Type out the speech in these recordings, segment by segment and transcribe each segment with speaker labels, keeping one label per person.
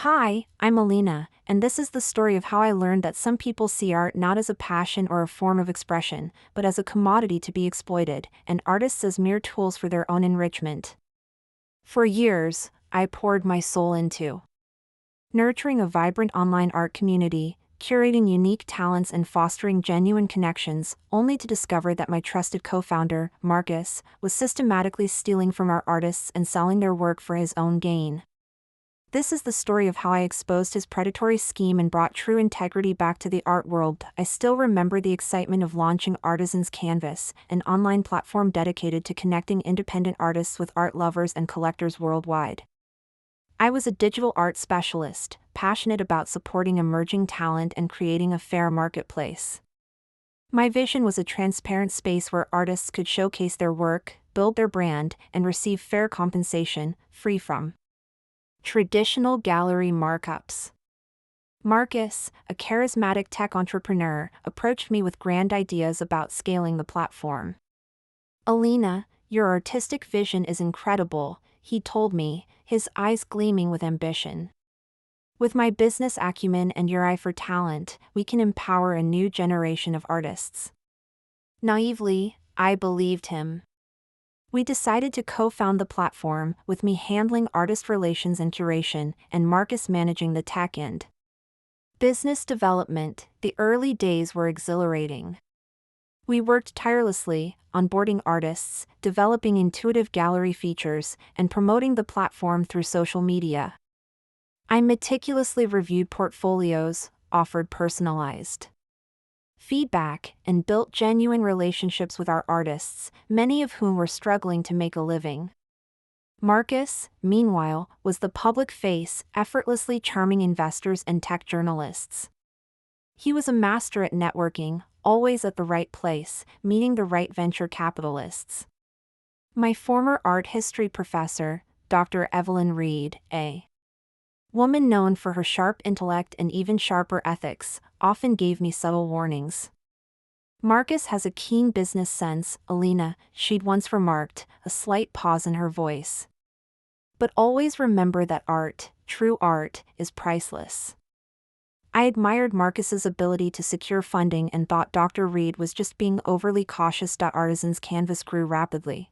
Speaker 1: Hi, I'm Alina, and this is the story of how I learned that some people see art not as a passion or a form of expression, but as a commodity to be exploited, and artists as mere tools for their own enrichment. For years, I poured my soul into nurturing a vibrant online art community, curating unique talents and fostering genuine connections, only to discover that my trusted co-founder, Marcus, was systematically stealing from our artists and selling their work for his own gain. This is the story of how I exposed his predatory scheme and brought true integrity back to the art world. I still remember the excitement of launching Artisan's Canvas, an online platform dedicated to connecting independent artists with art lovers and collectors worldwide. I was a digital art specialist, passionate about supporting emerging talent and creating a fair marketplace. My vision was a transparent space where artists could showcase their work, build their brand, and receive fair compensation, free from traditional gallery markups. Marcus, a charismatic tech entrepreneur, approached me with grand ideas about scaling the platform. "Alina, your artistic vision is incredible," he told me, his eyes gleaming with ambition. "With my business acumen and your eye for talent, we can empower a new generation of artists." Naively, I believed him. We decided to co-found the platform, with me handling artist relations and curation, and Marcus managing the tech end. Business development, the early days were exhilarating. We worked tirelessly, onboarding artists, developing intuitive gallery features, and promoting the platform through social media. I meticulously reviewed portfolios, offered personalized feedback, and built genuine relationships with our artists, many of whom were struggling to make a living. Marcus, meanwhile, was the public face, effortlessly charming investors and tech journalists. He was a master at networking, always at the right place, meeting the right venture capitalists. My former art history professor, Dr. Evelyn Reed, a woman known for her sharp intellect and even sharper ethics, often gave me subtle warnings. "Marcus has a keen business sense, Alina," she'd once remarked, a slight pause in her voice. "But always remember that art, true art, is priceless." I admired Marcus's ability to secure funding and thought Dr. Reed was just being overly cautious. Artisan's Canvas grew rapidly.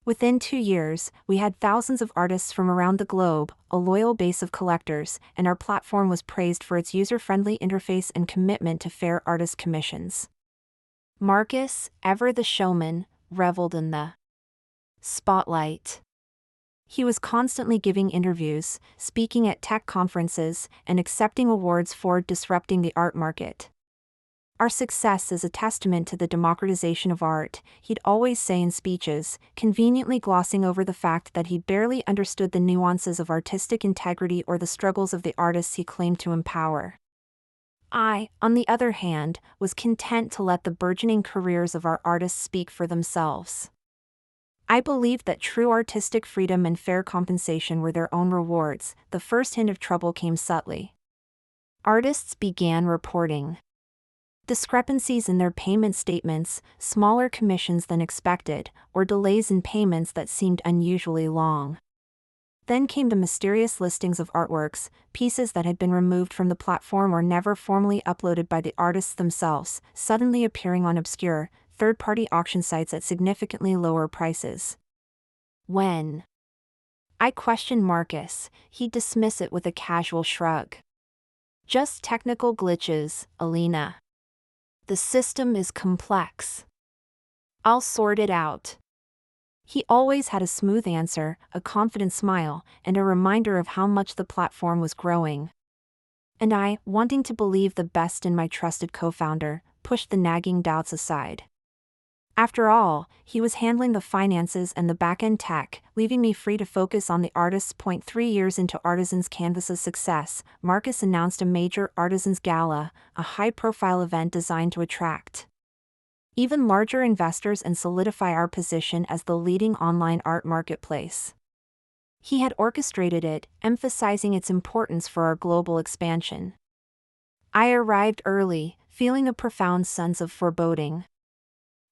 Speaker 1: Within 2 years, we had thousands of artists from around the globe, a loyal base of collectors, and our platform was praised for its user-friendly interface and commitment to fair artist commissions. Marcus, ever the showman, reveled in the spotlight. He was constantly giving interviews, speaking at tech conferences, and accepting awards for disrupting the art market. "Our success is a testament to the democratization of art," he'd always say in speeches, conveniently glossing over the fact that he barely understood the nuances of artistic integrity or the struggles of the artists he claimed to empower. I, on the other hand, was content to let the burgeoning careers of our artists speak for themselves. I believed that true artistic freedom and fair compensation were their own rewards. The first hint of trouble came subtly. Artists began reporting discrepancies in their payment statements, smaller commissions than expected, or delays in payments that seemed unusually long. Then came the mysterious listings of artworks, pieces that had been removed from the platform or never formally uploaded by the artists themselves, suddenly appearing on obscure, third-party auction sites at significantly lower prices. When I questioned Marcus, he'd dismiss it with a casual shrug. "Just technical glitches, Alina. The system is complex. I'll sort it out." He always had a smooth answer, a confident smile, and a reminder of how much the platform was growing. And I, wanting to believe the best in my trusted co-founder, pushed the nagging doubts aside. After all, he was handling the finances and the back-end tech, leaving me free to focus on the artists. 3 years into Artisan's Canvas's success, Marcus announced a major Artisans Gala, a high-profile event designed to attract even larger investors and solidify our position as the leading online art marketplace. He had orchestrated it, emphasizing its importance for our global expansion. I arrived early, feeling a profound sense of foreboding.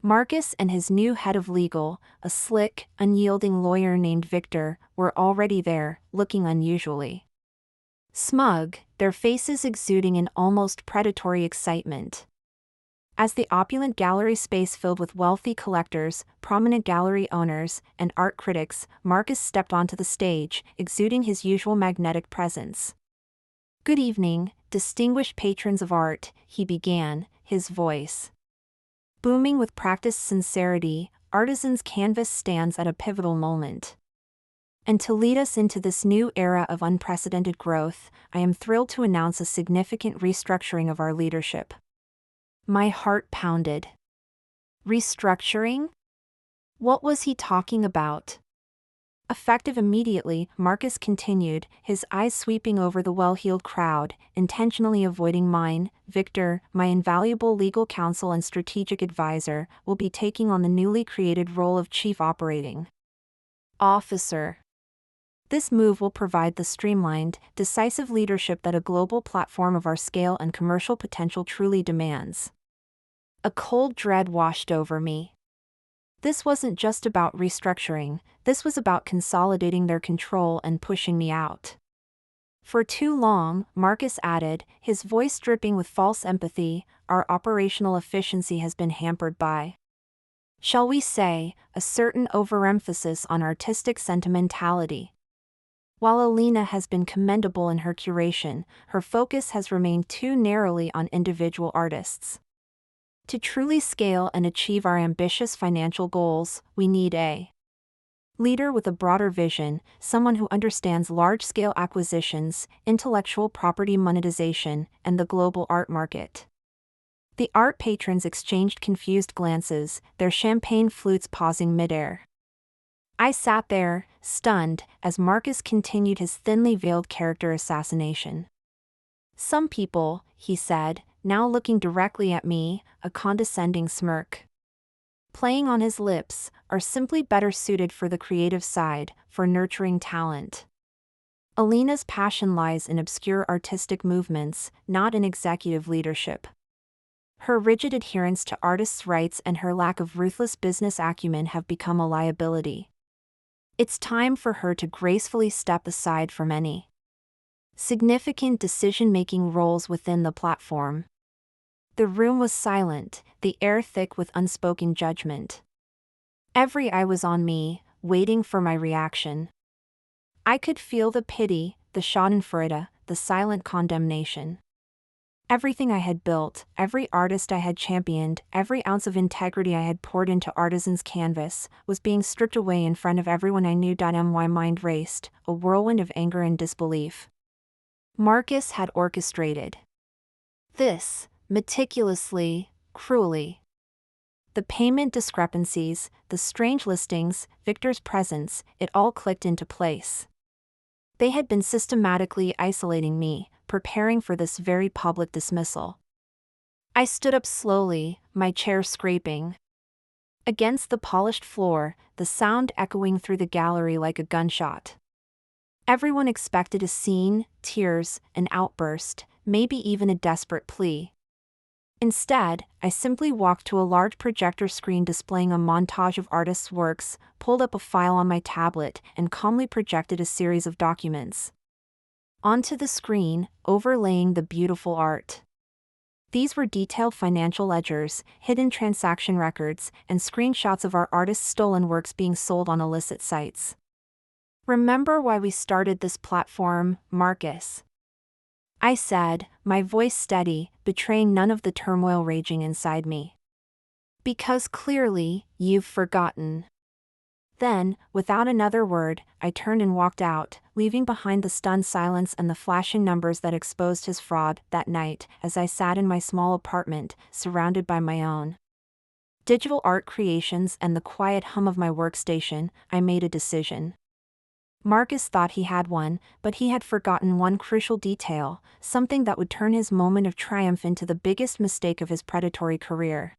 Speaker 1: Marcus and his new head of legal, a slick, unyielding lawyer named Victor, were already there, looking unusually smug, their faces exuding an almost predatory excitement. As the opulent gallery space filled with wealthy collectors, prominent gallery owners, and art critics, Marcus stepped onto the stage, exuding his usual magnetic presence. "Good evening, distinguished patrons of art," he began, his voice booming with practiced sincerity. Artisan's canvas stands at a pivotal moment. And to lead us into this new era of unprecedented growth, I am thrilled to announce a significant restructuring of our leadership. My heart pounded. Restructuring? What was he talking about? Effective immediately, Marcus continued, his eyes sweeping over the well-heeled crowd, intentionally avoiding mine. Victor, my invaluable legal counsel and strategic advisor, will be taking on the newly created role of Chief Operating Officer. This move will provide the streamlined, decisive leadership that a global platform of our scale and commercial potential truly demands. A cold dread washed over me. This wasn't just about restructuring, this was about consolidating their control and pushing me out. For too long, Marcus added, his voice dripping with false empathy, our operational efficiency has been hampered by, shall we say, a certain overemphasis on artistic sentimentality. While Alina has been commendable in her curation, her focus has remained too narrowly on individual artists. To truly scale and achieve our ambitious financial goals, we need a leader with a broader vision, someone who understands large-scale acquisitions, intellectual property monetization, and the global art market. The art patrons exchanged confused glances, their champagne flutes pausing midair. I sat there, stunned, as Marcus continued his thinly veiled character assassination. "Some people," he said, now looking directly at me, a condescending smirk playing on his lips, "are simply better suited for the creative side, for nurturing talent. Alina's passion lies in obscure artistic movements, not in executive leadership. Her rigid adherence to artists' rights and her lack of ruthless business acumen have become a liability. It's time for her to gracefully step aside from any significant decision-making roles within the platform." The room was silent, the air thick with unspoken judgment. Every eye was on me, waiting for my reaction. I could feel the pity, the schadenfreude, the silent condemnation. Everything I had built, every artist I had championed, every ounce of integrity I had poured into Artisan's canvas, was being stripped away in front of everyone I knew. My mind raced, a whirlwind of anger and disbelief. Marcus had orchestrated this, meticulously, cruelly. The payment discrepancies, the strange listings, Victor's presence, it all clicked into place. They had been systematically isolating me, preparing for this very public dismissal. I stood up slowly, my chair scraping against the polished floor, the sound echoing through the gallery like a gunshot. Everyone expected a scene, tears, an outburst, maybe even a desperate plea. Instead, I simply walked to a large projector screen displaying a montage of artists' works, pulled up a file on my tablet, and calmly projected a series of documents onto the screen, overlaying the beautiful art. These were detailed financial ledgers, hidden transaction records, and screenshots of our artists' stolen works being sold on illicit sites. "Remember why we started this platform, Marcus?" I said, my voice steady, betraying none of the turmoil raging inside me. "Because clearly, you've forgotten." Then, without another word, I turned and walked out, leaving behind the stunned silence and the flashing numbers that exposed his fraud. That night, as I sat in my small apartment, surrounded by my own digital art creations and the quiet hum of my workstation, I made a decision. Marcus thought he had one, but he had forgotten one crucial detail, something that would turn his moment of triumph into the biggest mistake of his predatory career.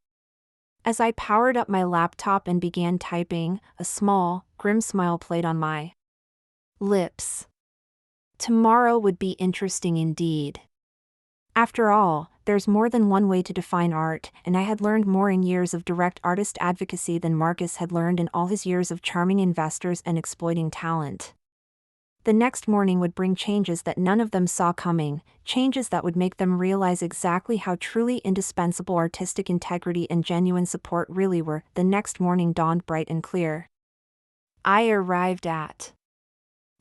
Speaker 1: As I powered up my laptop and began typing, a small, grim smile played on my lips. Tomorrow would be interesting indeed. After all, there's more than one way to define art, and I had learned more in years of direct artist advocacy than Marcus had learned in all his years of charming investors and exploiting talent. The next morning would bring changes that none of them saw coming, changes that would make them realize exactly how truly indispensable artistic integrity and genuine support really were. The next morning dawned bright and clear. I arrived at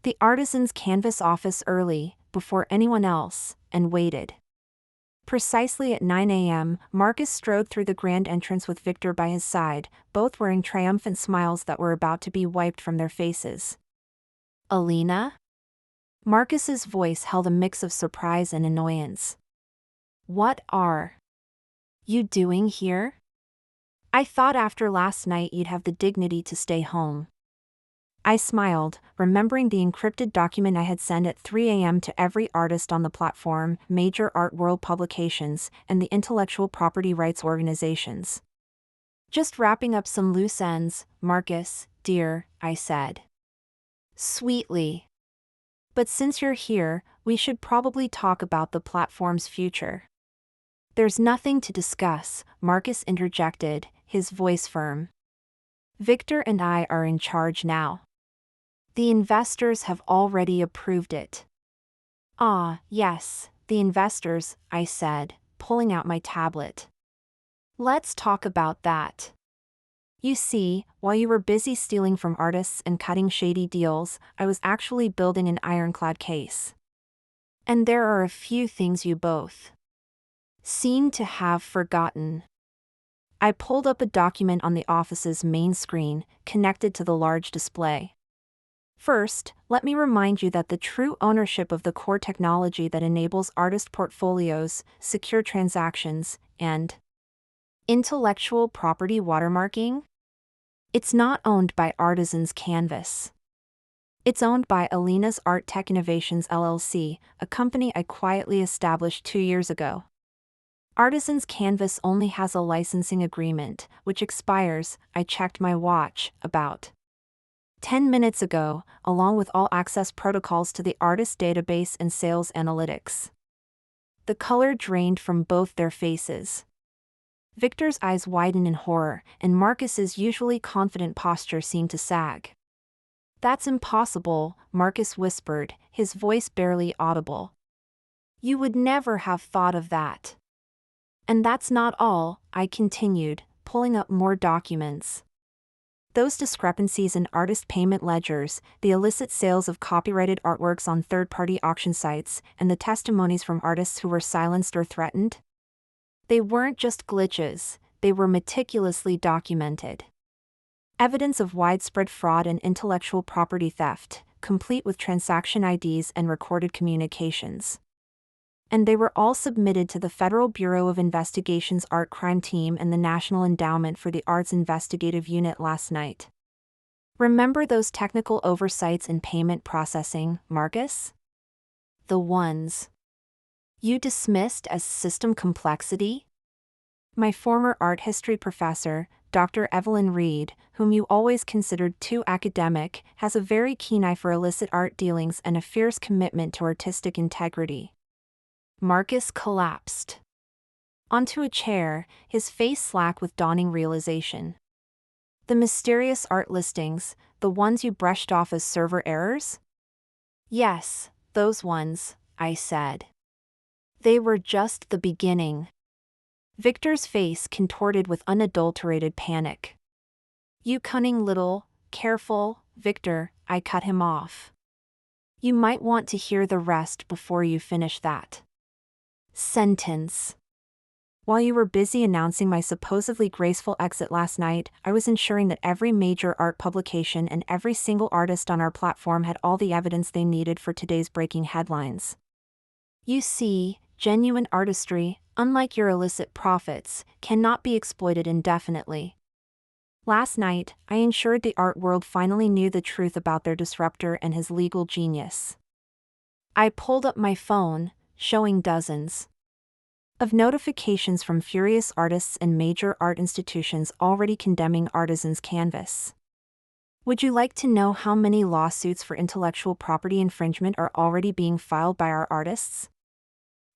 Speaker 1: the Artisan's canvas office early, before anyone else, and waited. Precisely at 9 a.m., Marcus strode through the grand entrance with Victor by his side, both wearing triumphant smiles that were about to be wiped from their faces. Alina? Marcus's voice held a mix of surprise and annoyance. What are you doing here? I thought after last night you'd have the dignity to stay home. I smiled, remembering the encrypted document I had sent at 3 a.m. to every artist on the platform, major art world publications, and the intellectual property rights organizations. Just wrapping up some loose ends, Marcus, dear, I said. Sweetly. But since you're here, we should probably talk about the platform's future. There's nothing to discuss, Marcus interjected, his voice firm. Victor and I are in charge now. The investors have already approved it. Ah, yes, the investors, I said, pulling out my tablet. Let's talk about that. You see, while you were busy stealing from artists and cutting shady deals, I was actually building an ironclad case. And there are a few things you both seem to have forgotten. I pulled up a document on the office's main screen, connected to the large display. First, let me remind you that the true ownership of the core technology that enables artist portfolios, secure transactions, and intellectual property watermarking? It's not owned by Artisan's Canvas. It's owned by Alina's Art Tech Innovations LLC, a company I quietly established 2 years ago. Artisan's Canvas only has a licensing agreement, which expires, I checked my watch, about 10 minutes ago, along with all access protocols to the artist database and sales analytics. The color drained from both their faces. Victor's eyes widened in horror, and Marcus's usually confident posture seemed to sag. That's impossible, Marcus whispered, his voice barely audible. You would never have thought of that. And that's not all, I continued, pulling up more documents. Those discrepancies in artist payment ledgers, the illicit sales of copyrighted artworks on third-party auction sites, and the testimonies from artists who were silenced or threatened? They weren't just glitches, they were meticulously documented. Evidence of widespread fraud and intellectual property theft, complete with transaction IDs and recorded communications. And they were all submitted to the Federal Bureau of Investigation's Art Crime Team and the National Endowment for the Arts Investigative Unit last night. Remember those technical oversights in payment processing, Marcus? The ones you dismissed as system complexity? My former art history professor, Dr. Evelyn Reed, whom you always considered too academic, has a very keen eye for illicit art dealings and a fierce commitment to artistic integrity. Marcus collapsed onto a chair, his face slack with dawning realization. The mysterious art listings, the ones you brushed off as server errors? Yes, those ones, I said. They were just the beginning. Victor's face contorted with unadulterated panic. You cunning little, careful, Victor, I cut him off. You might want to hear the rest before you finish that sentence. While you were busy announcing my supposedly graceful exit last night, I was ensuring that every major art publication and every single artist on our platform had all the evidence they needed for today's breaking headlines. You see, genuine artistry, unlike your illicit profits, cannot be exploited indefinitely. Last night, I ensured the art world finally knew the truth about their disruptor and his legal genius. I pulled up my phone, showing dozens of notifications from furious artists and major art institutions already condemning Artisan's Canvas. Would you like to know how many lawsuits for intellectual property infringement are already being filed by our artists?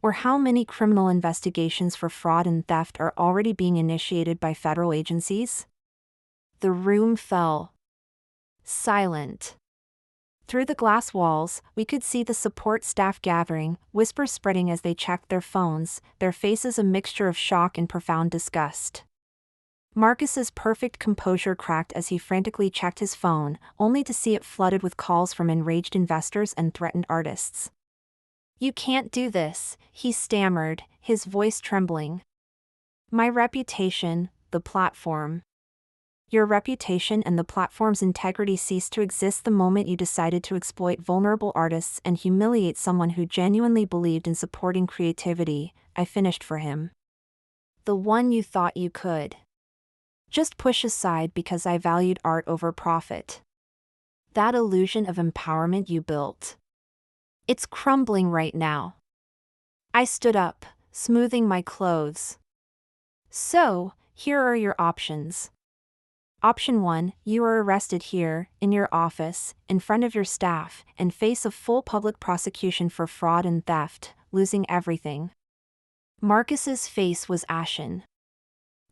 Speaker 1: Or how many criminal investigations for fraud and theft are already being initiated by federal agencies? The room fell silent. Through the glass walls, we could see the support staff gathering, whispers spreading as they checked their phones, their faces a mixture of shock and profound disgust. Marcus's perfect composure cracked as he frantically checked his phone, only to see it flooded with calls from enraged investors and threatened artists. "You can't do this," he stammered, his voice trembling. "My reputation, the platform." "Your reputation and the platform's integrity ceased to exist the moment you decided to exploit vulnerable artists and humiliate someone who genuinely believed in supporting creativity," I finished for him. "The one you thought you could just push aside because I valued art over profit. That illusion of empowerment you built, it's crumbling right now." I stood up, smoothing my clothes. "So, here are your options. Option 1, you are arrested here, in your office, in front of your staff, and face a full public prosecution for fraud and theft, losing everything." Marcus's face was ashen.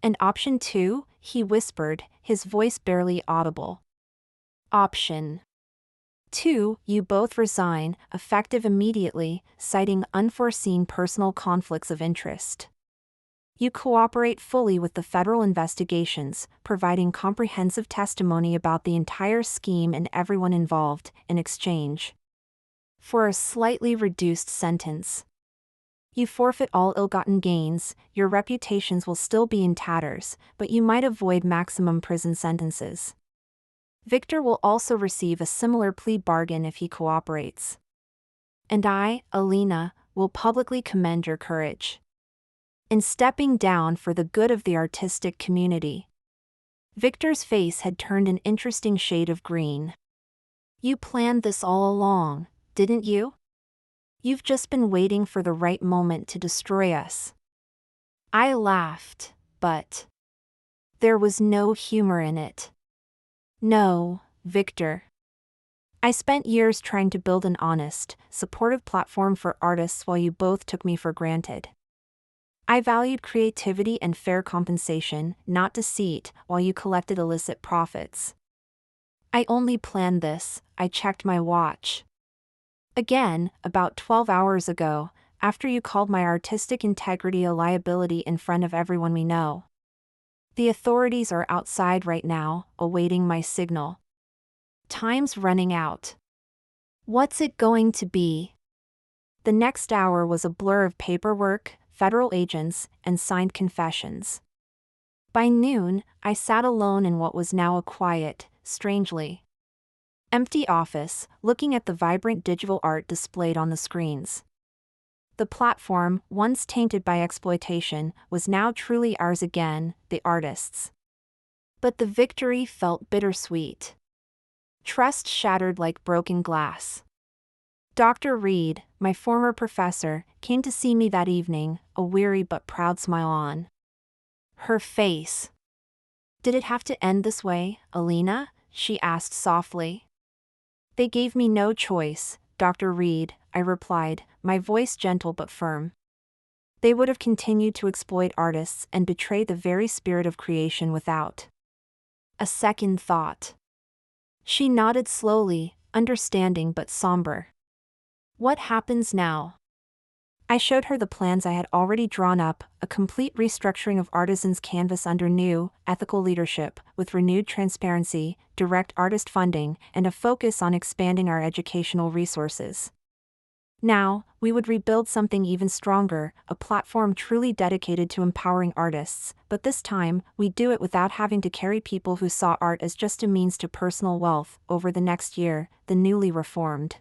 Speaker 1: "And option 2, he whispered, his voice barely audible. "Option 2, you both resign, effective immediately, citing unforeseen personal conflicts of interest. You cooperate fully with the federal investigations, providing comprehensive testimony about the entire scheme and everyone involved, in exchange for a slightly reduced sentence. You forfeit all ill-gotten gains, your reputations will still be in tatters, but you might avoid maximum prison sentences. Victor will also receive a similar plea bargain if he cooperates. And I, Alina, will publicly commend your courage in stepping down for the good of the artistic community." Victor's face had turned an interesting shade of green. "You planned this all along, didn't you? You've just been waiting for the right moment to destroy us." I laughed, but there was no humor in it. "No, Victor. I spent years trying to build an honest, supportive platform for artists while you both took me for granted. I valued creativity and fair compensation, not deceit, while you collected illicit profits. I only planned this," I checked my watch. "Again, about 12 hours ago, after you called my artistic integrity a liability in front of everyone we know. The authorities are outside right now, awaiting my signal. Time's running out. What's it going to be?" The next hour was a blur of paperwork, federal agents, and signed confessions. By noon, I sat alone in what was now a quiet, strangely empty office, looking at the vibrant digital art displayed on the screens. The platform, once tainted by exploitation, was now truly ours again, the artists. But the victory felt bittersweet. Trust shattered like broken glass. Dr. Reed, my former professor, came to see me that evening, a weary but proud smile on her face. "Did it have to end this way, Alina?" she asked softly. "They gave me no choice, Dr. Reed," I replied, my voice gentle but firm. "They would have continued to exploit artists and betray the very spirit of creation without a second thought." She nodded slowly, understanding but somber. "What happens now?" I showed her the plans I had already drawn up, a complete restructuring of Artisan's canvas under new, ethical leadership, with renewed transparency, direct artist funding, and a focus on expanding our educational resources. Now, we would rebuild something even stronger, a platform truly dedicated to empowering artists, but this time, we'd do it without having to carry people who saw art as just a means to personal wealth. Over the next year, the newly reformed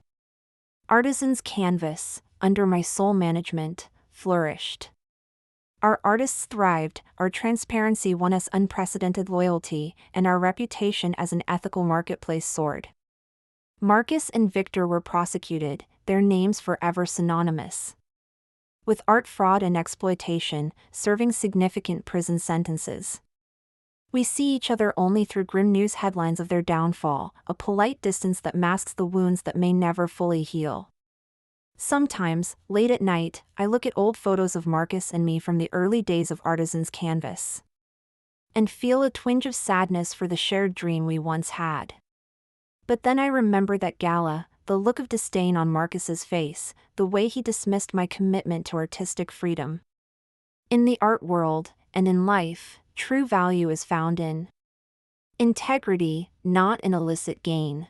Speaker 1: Artisan's canvas, under my sole management, flourished. Our artists thrived, our transparency won us unprecedented loyalty, and our reputation as an ethical marketplace soared. Marcus and Victor were prosecuted, their names forever synonymous with art fraud and exploitation, serving significant prison sentences. We see each other only through grim news headlines of their downfall, a polite distance that masks the wounds that may never fully heal. Sometimes, late at night, I look at old photos of Marcus and me from the early days of Artisan's canvas and feel a twinge of sadness for the shared dream we once had. But then I remember that gala, the look of disdain on Marcus's face, the way he dismissed my commitment to artistic freedom. In the art world, and in life, true value is found in integrity, not in illicit gain.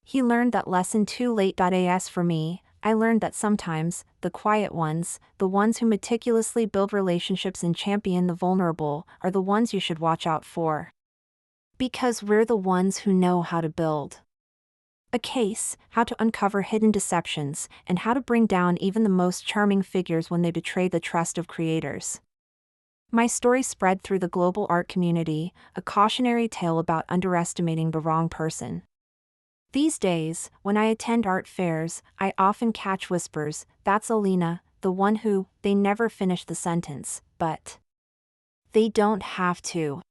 Speaker 1: He learned that lesson too late. As for me, I learned that sometimes, the quiet ones, the ones who meticulously build relationships and champion the vulnerable, are the ones you should watch out for. Because we're the ones who know how to build a case, how to uncover hidden deceptions, and how to bring down even the most charming figures when they betray the trust of creators. My story spread through the global art community, a cautionary tale about underestimating the wrong person. These days, when I attend art fairs, I often catch whispers, "That's Alina, the one who," they never finish the sentence, but they don't have to.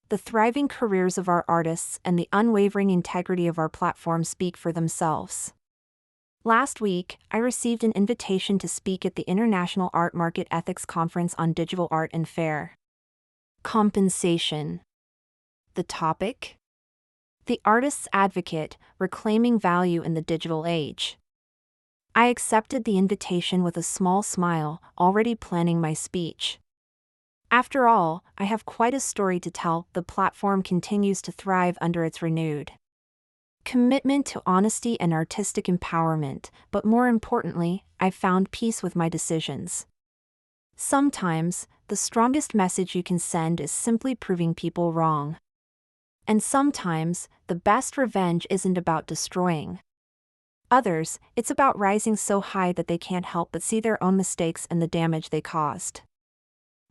Speaker 1: The thriving careers of our artists and the unwavering integrity of our platform speak for themselves. Last week, I received an invitation to speak at the International Art Market Ethics Conference on Digital Art and Fair Compensation. The topic? The Artist's Advocate, Reclaiming Value in the Digital Age. I accepted the invitation with a small smile, already planning my speech. After all, I have quite a story to tell. The platform continues to thrive under its renewed commitment to honesty and artistic empowerment, but more importantly, I found peace with my decisions. Sometimes, the strongest message you can send is simply proving people wrong. And sometimes, the best revenge isn't about destroying others, it's about rising so high that they can't help but see their own mistakes and the damage they caused.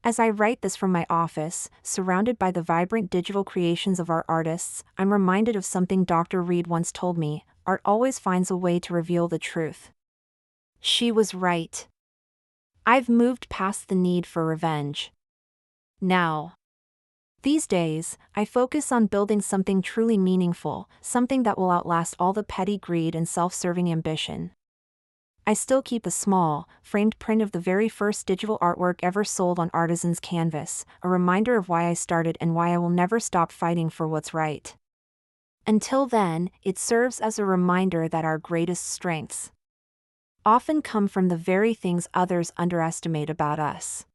Speaker 1: As I write this from my office, surrounded by the vibrant digital creations of our artists, I'm reminded of something Dr. Reed once told me: art always finds a way to reveal the truth. She was right. I've moved past the need for revenge. Now, these days, I focus on building something truly meaningful, something that will outlast all the petty greed and self-serving ambition. I still keep a small, framed print of the very first digital artwork ever sold on Artisan's canvas, a reminder of why I started and why I will never stop fighting for what's right. Until then, it serves as a reminder that our greatest strengths often come from the very things others underestimate about us.